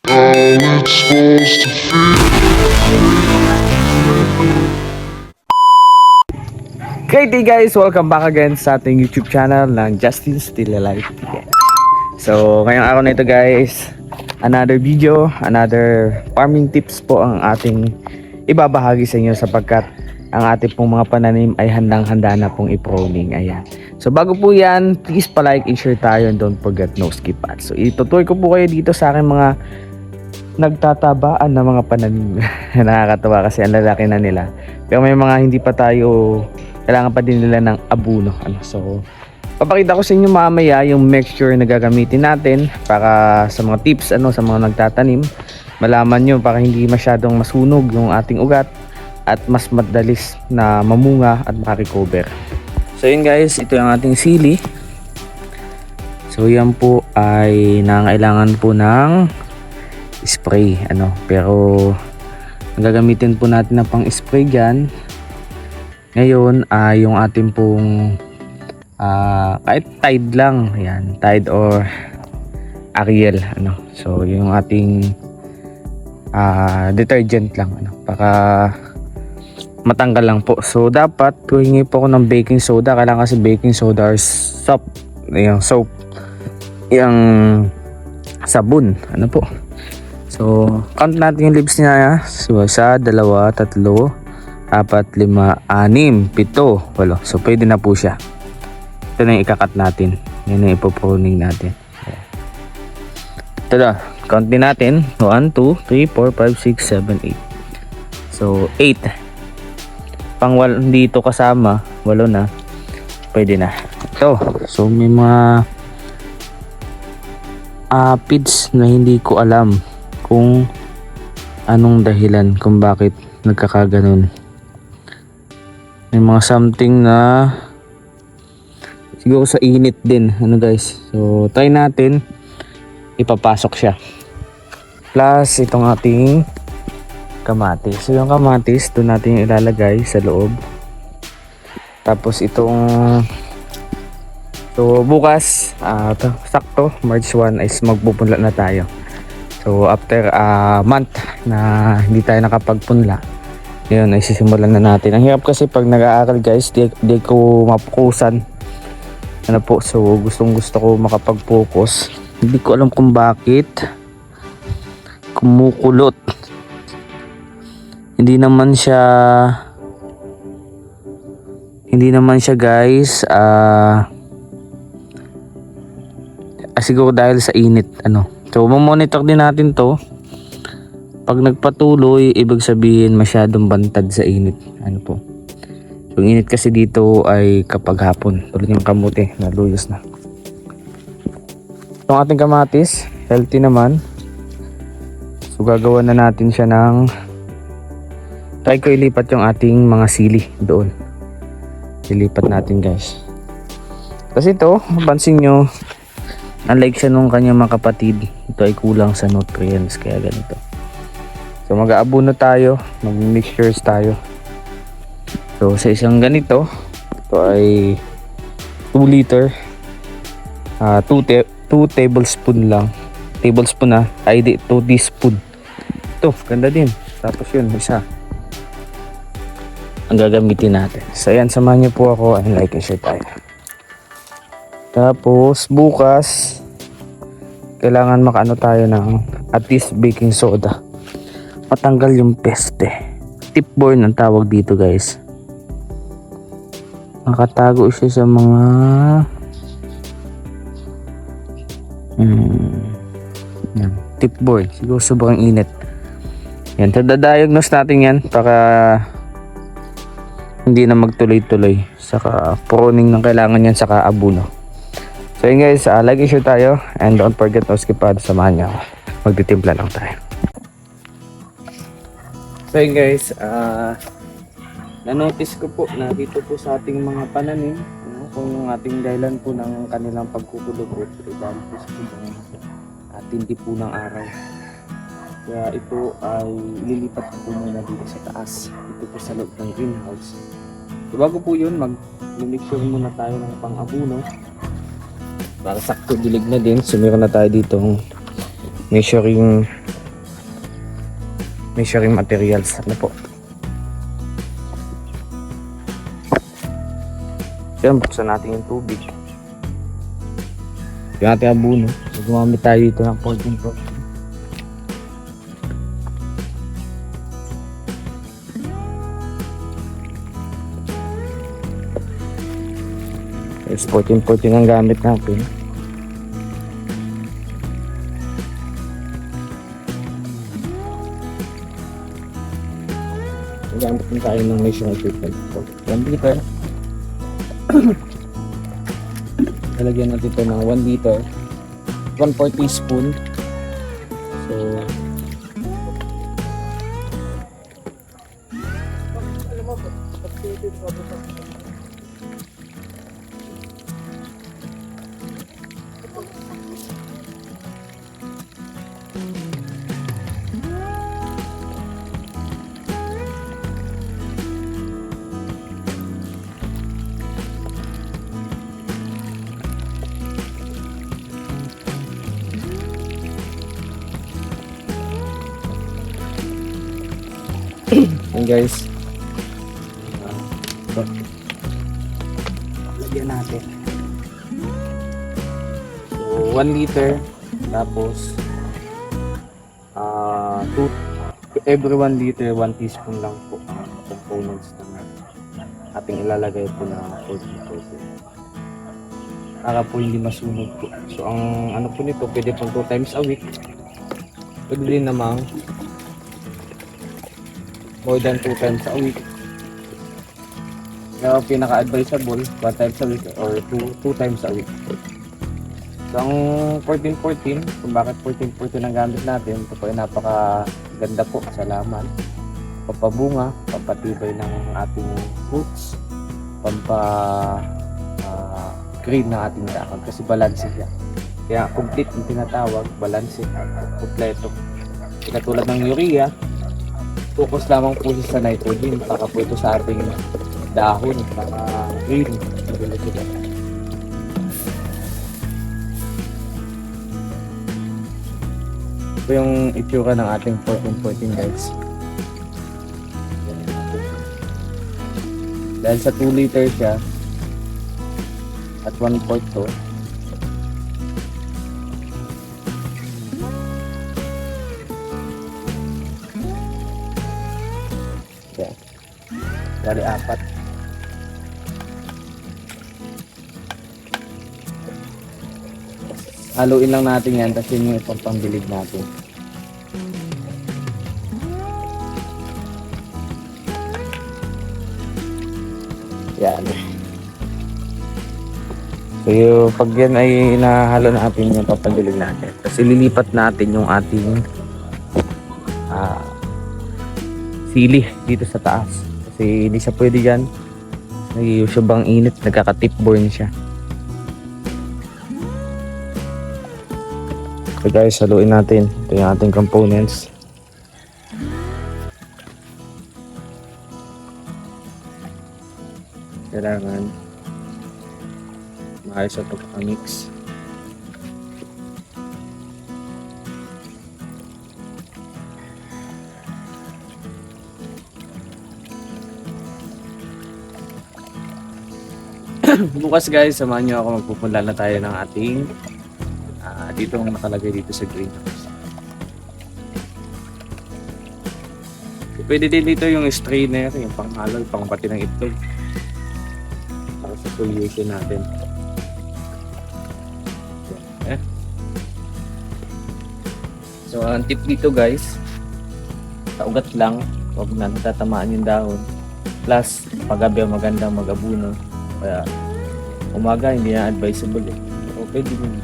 how it's supposed to feel. Great day guys! Welcome back again sa ating YouTube channel ng Justin Still Alive again. So ngayong araw na ito guys, another video, another farming tips po ang ating ibabahagi sa inyo sapagkat ang ating pong mga pananim ay handang-handa na pong i-pruning. Ayan. So bago po yan, please pa-like and share tayo and don't forget no skip ads. So itutuloy ko po kayo dito sa aking mga nagtatabaan na mga pananim. Nakakatawa kasi ang lalaki na nila. Pero may mga hindi pa tayo, kailangan pa din nila ng abuno. So papakita ko sa inyo mamaya yung mixture na gagamitin natin para sa mga tips sa mga nagtatanim. Malaman nyo para hindi masyadong masunog yung ating ugat at mas madalis na mamunga at makarecover. So yun guys, ito yung ating sili. So yan po ay nangailangan po ng spray pero ang gagamitin po natin na pang spray dyan ngayon ay yung ating pong kahit Tide lang, yan, Tide or Ariel so yung ating detergent lang para matanggal lang po. So dapat humingi po ako ng baking soda, kailangan kasi baking soda or soap, yung soap, yung sabon po. So count natin yung leaves niya. So 1, 2, 3, 4, 5, 6, 7, 8. So pwede na po siya. Ito na yung ikakat natin, yan yung ipopruning natin. Ito na, count din natin. 1, 2, 3, 4, 5, 6, 7, 8. So 8 pang hindi ito kasama, 8 na, pwede na ito. So may mga aphids na hindi ko alam kung anong dahilan kung bakit nagkakaganon. May mga something na siguro sa init din guys. So try natin ipapasok siya, plus itong ating kamatis. So yung kamatis doon natin ilalagay sa loob. Tapos itong bukas sakto March 1 is magpupunla na tayo. So after a month na hindi tayo nakapagpunla, yun ay sisimulan na natin. Ang hirap kasi pag nag-aaral guys, di ko mapukusan po. So gustong gusto ko makapag-focus, hindi ko alam kung bakit kumukulot. Hindi naman siya guys siguro dahil sa init so monitor din natin to. Pag nagpatuloy, ibig sabihin masyadong bantad sa init po. So init kasi dito ay kapag hapon, tulad yung kamuti naluyos na. Itong ating kamatis healthy naman, so gagawa na natin siya ng, try ko ilipat yung ating mga sili doon. Ilipat natin guys. Kasi ito, mapansin nyo, unlike siya nung kanyang mga kapatid, ito ay kulang sa nutrients, kaya ganito. So mag-aabuno tayo, mag-mixtures tayo. So sa isang ganito, ito ay 2 liter, 2 tablespoon lang. Tablespoon ay di 2 teaspoon. Ito, ganda din. Tapos yun, isa ang gagamitin natin. So yan, samahan niyo po ako and like and share tayo. Tapos bukas kailangan makaano tayo ng at least baking soda, matanggal yung peste. Tipborne ang tawag dito guys. Nakatago siya sa mga yan, tipborne. Siguro sobrang init. Yan, tadadiagnose natin yan para hindi na magtuloy-tuloy, saka pruning ng kailangan yan, saka abuno. So yun guys, like and share tayo and don't forget to skip ads. Samahan nyo ako, magtitimpla lang tayo. So yun guys, na-notice ko po na dito po sa ating mga pananim kung yung ating dahilan po ng kanilang pagkukulubot dahil po sa tindi po ng araw. Kaya ito ay lilipat ko po muna dito sa taas, dito po sa loob ng greenhouse. So bago po yun, mag-mixture muna tayo ng pang-abuno para sakto dilig na din. So meron na tayo ditong measuring measuring materials. Ano po? Yan, buksan natin yung tubig. Yung ating abuno. So, gumamit tayo dito ng 14 Pro. Yes, 14 ang gamit natin. Gamit din tayo ng measuring equipment. So, 1 liter. Lalagyan natin ito ng 1 liter. 1/4 teaspoon. So, yun guys. So, lagyan natin. So, 1 liter. Tapos, every 1 liter, 1 teaspoon lang po ang components na ating ilalagay po na 14. Para po hindi masunog po. So, ang ano po nito, pwede pong 2 times a week. Pwede din namang more than 2 times a week. Kaya pinaka-advisable, 1 times a week or 2 times a week. So, ang 14, kung bakit 14 ang gamit natin, ito po ay napaka-ganda po sa laman. Pampabunga, pampatibay ng ating fruits, green ng ating dahon kasi balanse siya. Kaya complete yung tinatawag, balanse, kompleto. Katulad ng urea, focus lamang po sa nitrogen para po ito sa ating dahon para green. Ito yung itsura ng ating 14 guys. Dahil sa 2 liter siya at 1/4 to, bali 4. Haluin lang natin yan kasi yung itong pangbilig natin. Yan. So yung pag yan ay nahalo natin yung pampangbilig natin. Kasi lilipat natin yung ating sili dito sa taas. Kasi hindi siya pwede dyan. Sobrang init, nagkaka-tip-borne siya. So guys, haluin natin. Ito yung ating components. Kailangan maayos sa pagka-mix. Bukas guys, samahan nyo ako, magpupunla na tayo ng ating dito ang nakalagay dito sa greenhouse. Pwede din dito yung strainer, yung panghalo, pangbati ng itlog para sa solution natin. So ang tip dito guys, sa ugat lang, huwag na natatamaan yung dahon. Plus paggabi magandang mag-abuno, kaya umaga hindi na advisable eh. So pwede din.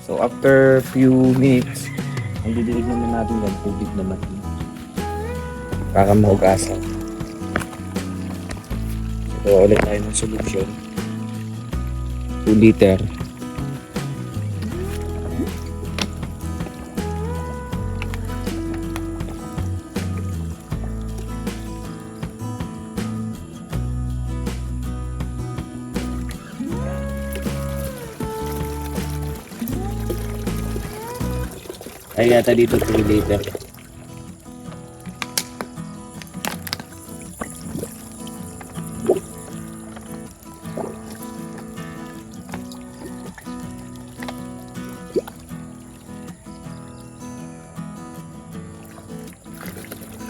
So after few minutes, Ang didilig naman natin yan, tubig naman. Para mahugasan. So, ulit tayo ng solution. 2 liter. Ay yata dito 3 liter.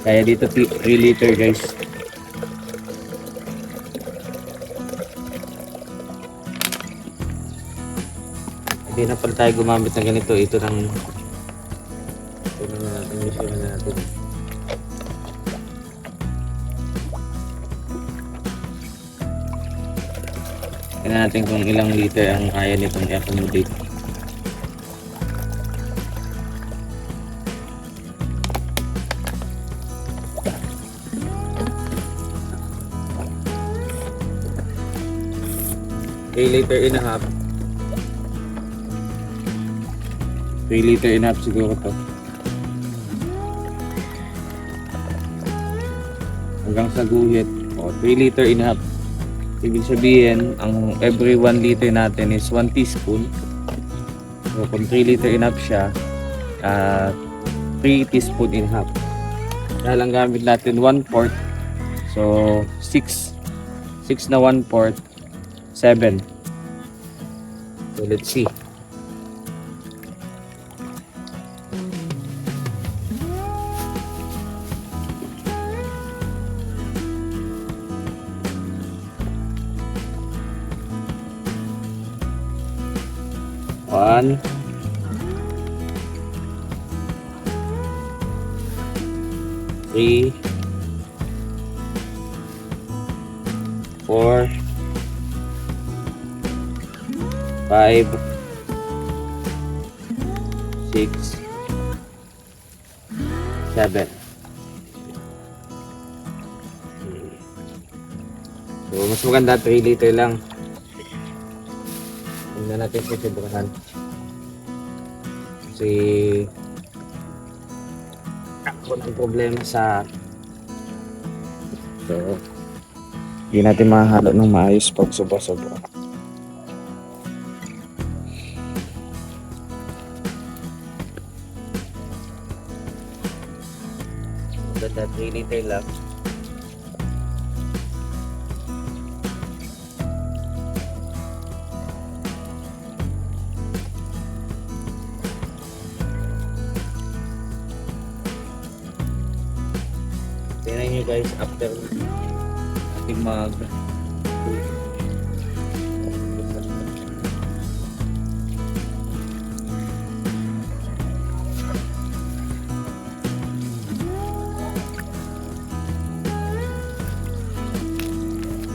Kaya dito 3 liter guys. Hindi na pala tayo gumamit ng ganito. Ito ng measure na natin. Tingnan natin kung ilang liter ang kaya nitong i-accommodate. Liter and a half. 3 liter and a half siguro to. Hanggang sa guhit. 3 liter and a half. Ibig sabihin, ang every 1 liter natin is 1 teaspoon. So kung 3 liter and a half siya, 3 teaspoon and a half. Dahil ang gamit natin 1/4. So 6 na 1/4, 7. So let's see. One, three, 4, 5, 6, 7. So mas maganda 3 liter lang. Hindi na natin susubukan. Kasi konting problema sa hindi natin mahalo ng maayos pag sobra-sobra. Maganda 3 liter lang. Tingnan nyo guys, after ating mag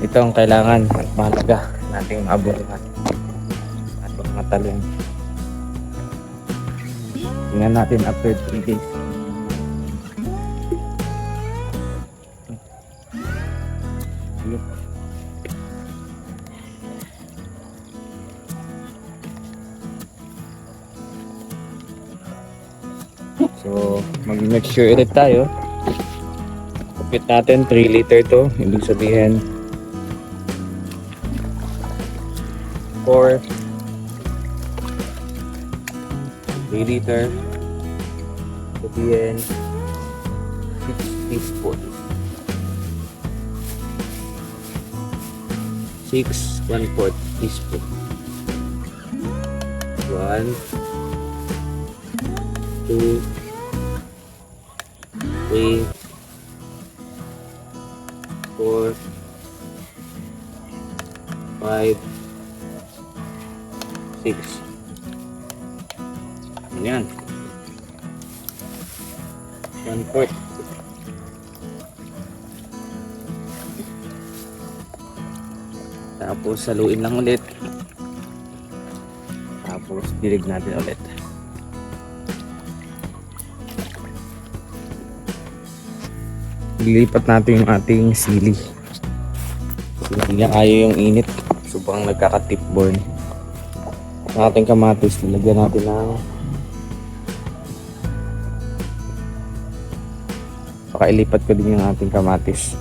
ito ang kailangan at mahalaga nating maabutan at mga talong. Tingnan natin after 3 days. So, mag-make sure ulit tayo. Kapit natin, 3 liter to. Ibig sabihin, 4, 3 liter. Sabihin, 6 teaspoon. 6, 1/4 teaspoon. 1, 2, 3, 4, 5, 6. Ayan. 1/4. Tapos saluin lang ulit. Tapos dilig natin ulit. Lilipat natin yung ating sili. Hindi na kaya yung init. Sobrang nagkaka-tip burn. Ang ating kamatis, nilagyan natin ng ilipat ko din yung ating kamatis.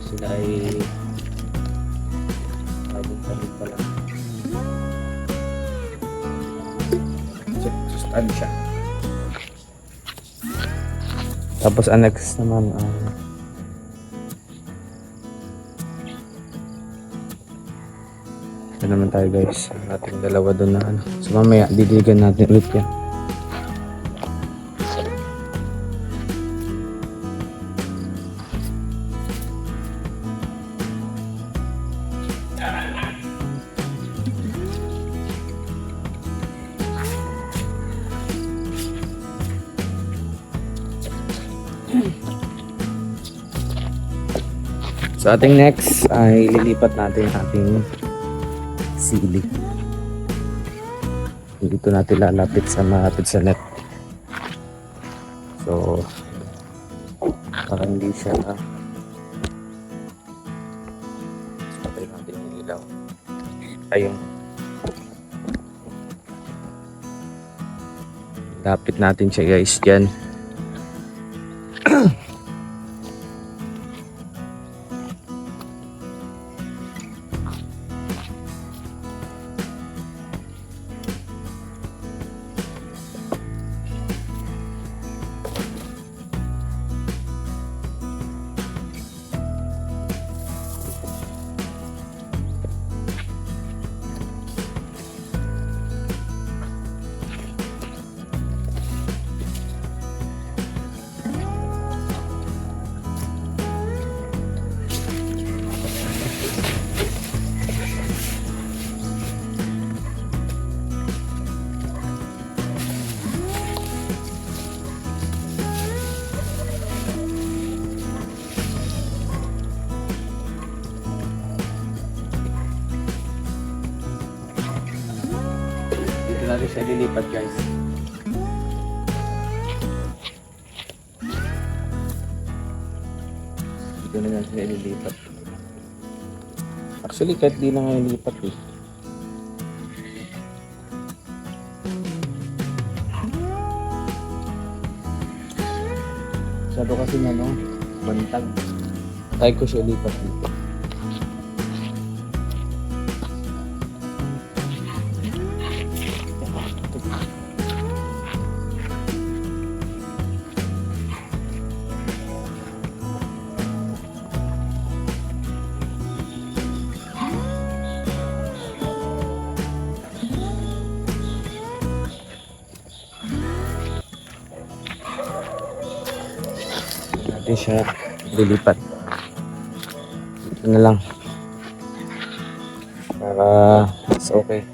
Sila ay bagong talit pa lang. Sustan siya. Tapos ang next naman ito naman tayo guys. Ang ating dalawa doon na ano. So mamaya didiligan natin ulit yan. So ating next ay lilipat natin ating sili. Dito natin lalapit sa net. So para hindi siya patay natin yung ilaw. Ayun. Lapit natin siya guys dyan. Natin siya lilipat guys. Dito na natin siya lilipat. Actually kahit di na nga lilipat eh. Masyado kasi nga no, bantag. Try ko siya lipat dito. Natin siya lilipat. Ito na lang para mas okay.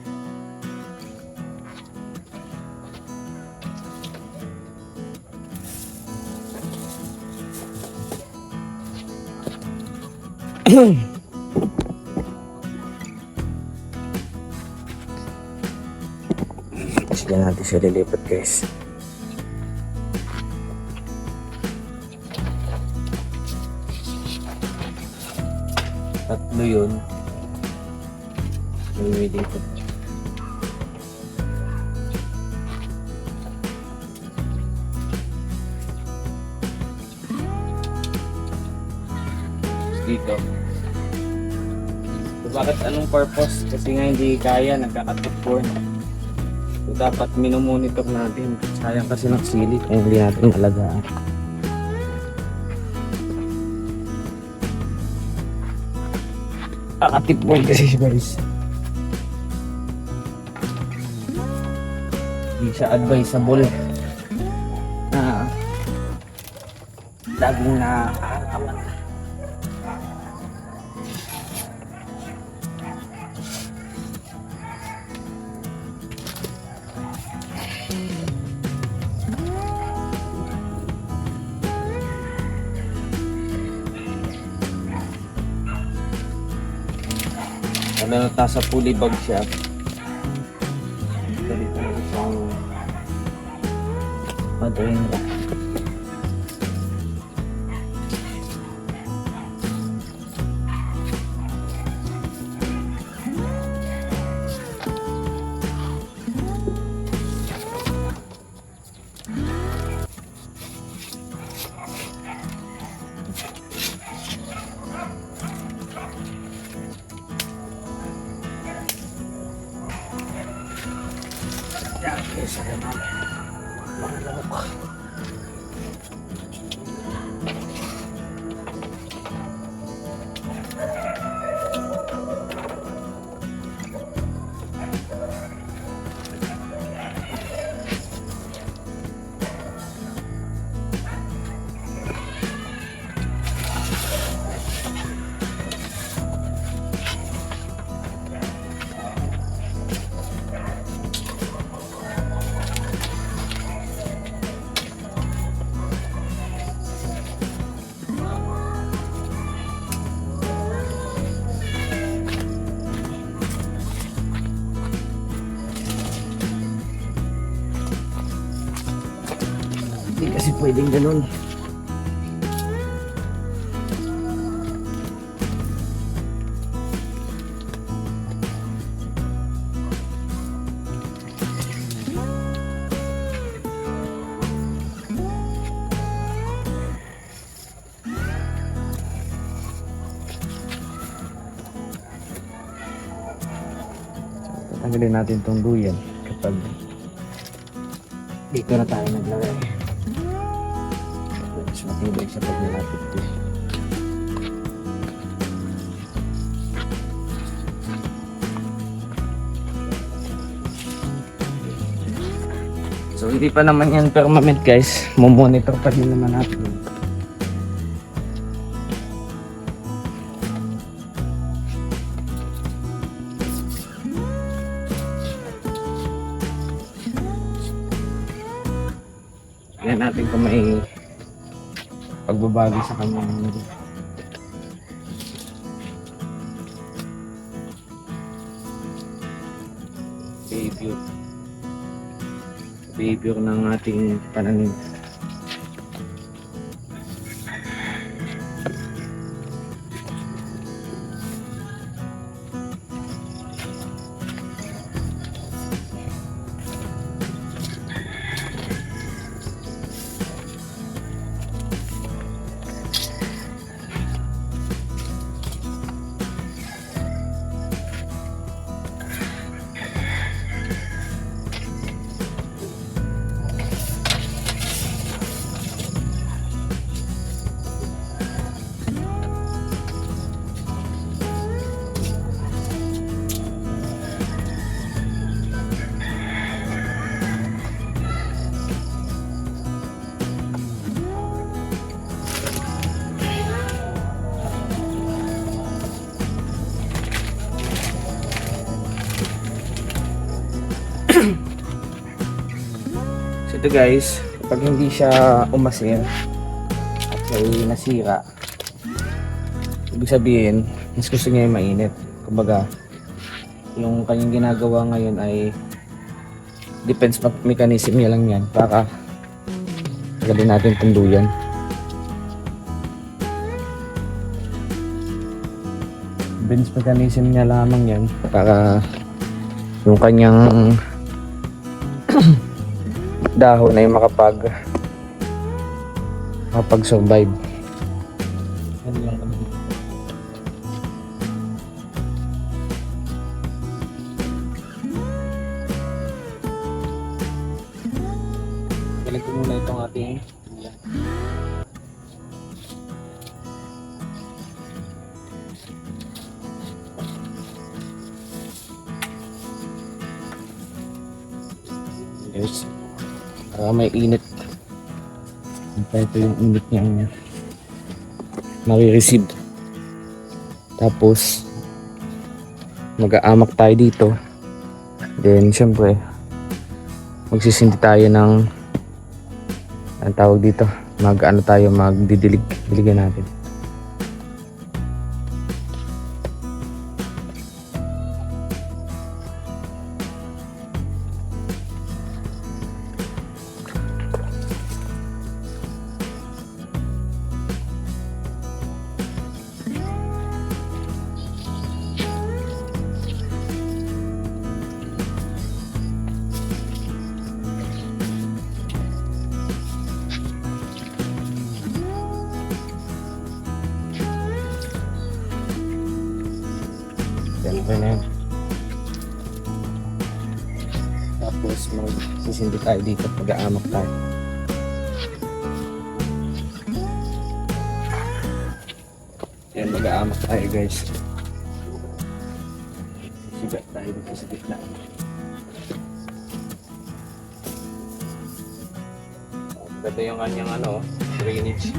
Sige natin siya lilipat guys. Tatlo yun. Lilipat. Dito. So, bakit anong purpose? Kasi nga hindi kaya, nagkakatipon. So, dapat minumonitor natin. Sayang kasi ng sili kung hindi natin alagaan. Nakatipon kasi guys. Hindi siya advisable na laging na na nasa fully bag siya. Dito na isang madaling rack. Isa ka namin. Mga lamok. Hindi kasi pwedeng ganun. Tanggalin natin itong duyan kapag dito na tayo naglagay. Mas matibay sa pag nilapit ko. So hindi pa naman yan permanent guys. Mumonitor pa din naman natin. Tignan natin kung may pagbabago sa kanyang behavior ng ating pananim. So ito guys, kapag hindi siya umasin at may nasira, ibig sabihin, mas gusto niya yung mainit. Kumbaga, yung kanyang ginagawa ngayon ay defense mechanism niya lang yan para tagalin natin itong duyan. Defense mechanism niya lamang yan para yung kanyang dahon ay makapag-survive. Yan lang kami. Balik ko muna itong ating yes. May init. Ito yung init niya marireceive. Tapos mag-aamak tayo dito. Then syempre magsisindi tayo ng ang tawag dito, magdidilig-diligan natin. Okay na yun. Tapos magsisindi tayo dito, pag-aamak tayo. Yan, mag-aamak tayo guys. Sigat tayo dito sa gitna. Ganda yung kanyang drainage.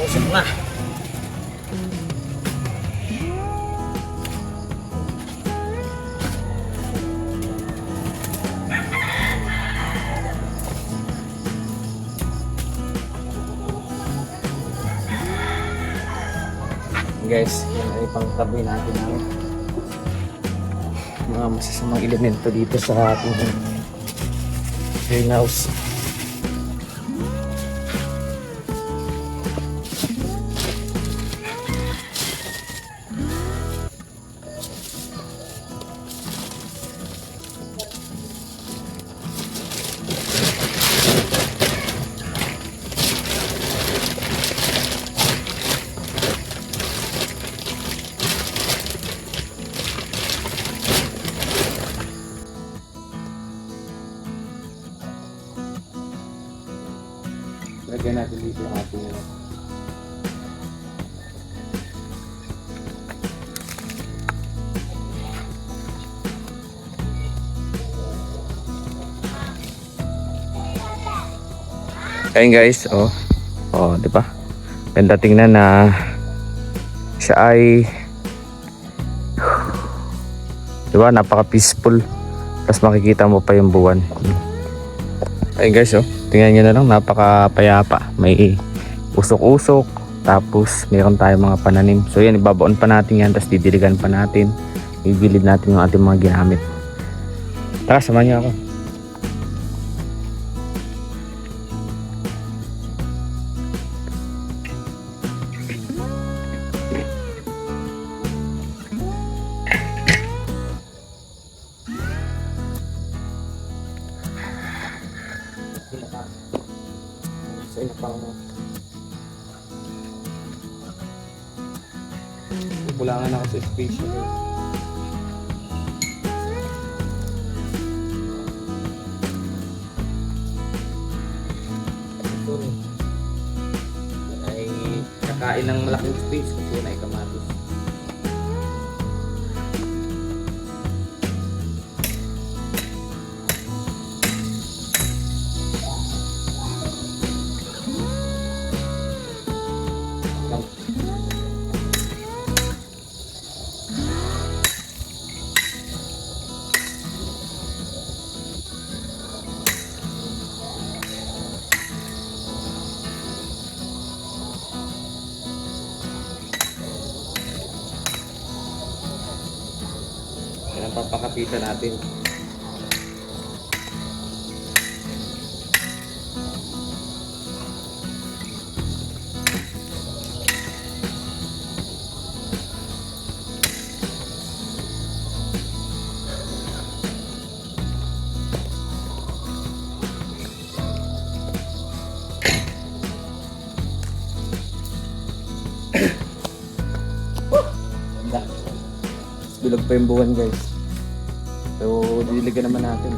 Usap na. Guys, yan ay pangtabi natin ng mga masasamang elemento dito sa ating greenhouse. Lagyan natin dito yung ating ayun guys, di ba? Ganda tingnan na siya ay di ba, napaka peaceful. Tapos makikita mo pa yung buwan. Ayun guys, tingnan nyo na lang, napaka-payapa. May usok-usok, tapos meron tayong mga pananim. So yan, ibabaon pa natin yan, tapos didiligan pa natin. Ibilid natin yung ating mga ginamit. Tara, samahan nyo ako. Sa inapang mo. Bulangan ako sa space nyo. Ito ay kakain ng malaking space kasi yun ay kamatis. papakapitan natin. Ganda. Bilog pa yung buwan guys. So, diligan naman natin.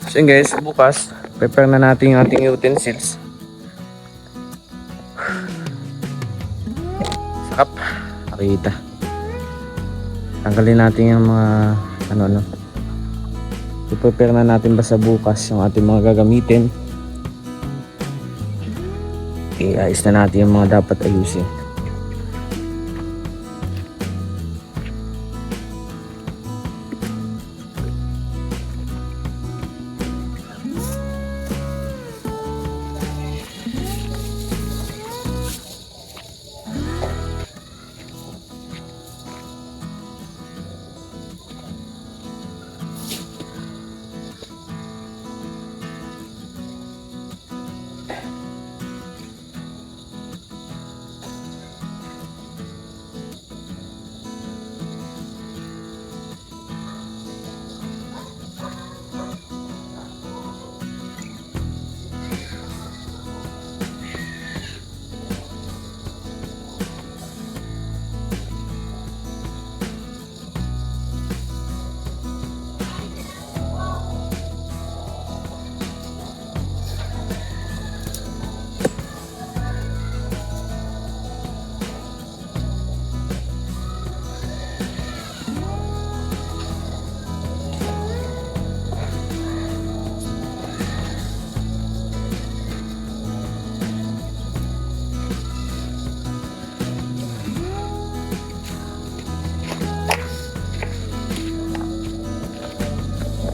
So yun guys, bukas prepare na natin yung ating utensils. Sakap, nakita. Tanggalin natin yung mga ano. I-prepare na natin ba sa bukas yung ating mga gagamitin. I-ayos na natin yung mga dapat ayusin.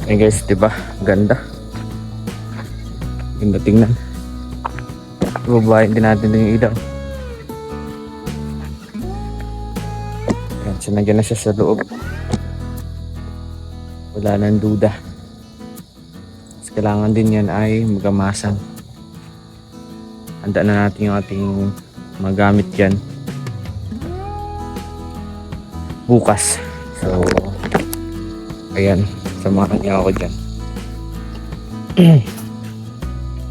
Ayan guys, diba? Ganda. Ganda tingnan. Ibabahin din natin yung ilaw. So nandiyan na siya sa loob. Wala nang duda. Mas kailangan din yan ay magamasan. Handa na natin yung ating magamit dyan bukas. So ayan, samahan niya ako dyan.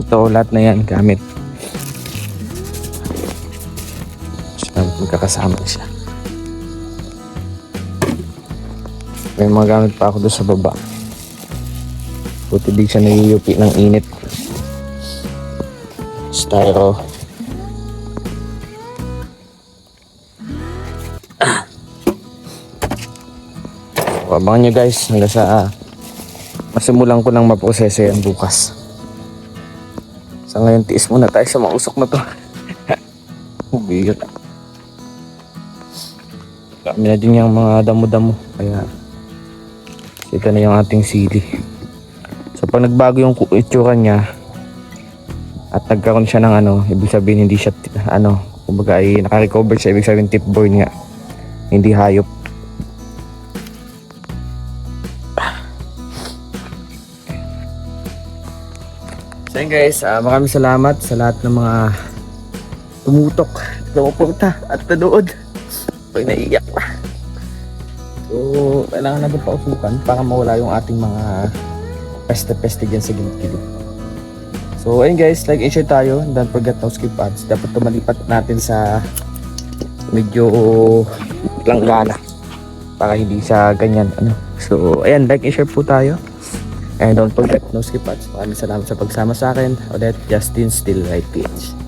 Ito lahat na yan gamit. So, magkakasama siya. May mga gamit pa ako doon sa baba. Buti di siya nayuyupi ng init. Styro. So, abangan nyo guys hanggang sa masimulan ko lang maproseso yan bukas. Sa ngayon tiis muna tayo sa mausok na to. Bigat. Kami na din yung mga damo-damo. Kaya ito na yung ating sili. So pag nagbago yung itsura niya at nagkaroon siya ng ano, ibig sabihin hindi siya ano, kumbaga ay naka-recover siya, ibig sabihin tip-borne nga, hindi hayop. So yun guys, maraming salamat sa lahat ng mga tumutok, tumupunta at nanood. Pag naiiyak pa. So, kailangan natin pausukan para mawala yung ating mga peste-peste dyan sa gilid-gilid. So, ayun guys, like and share tayo. Don't forget to skip ads. Dapat tumalipat natin sa medyo langgana para hindi siya ganyan. Ano. So, ayan, like and share po tayo. And don't forget no skip ads. Maraming salamat sa pagsama sa akin. Ulit, Justin Still Right PH.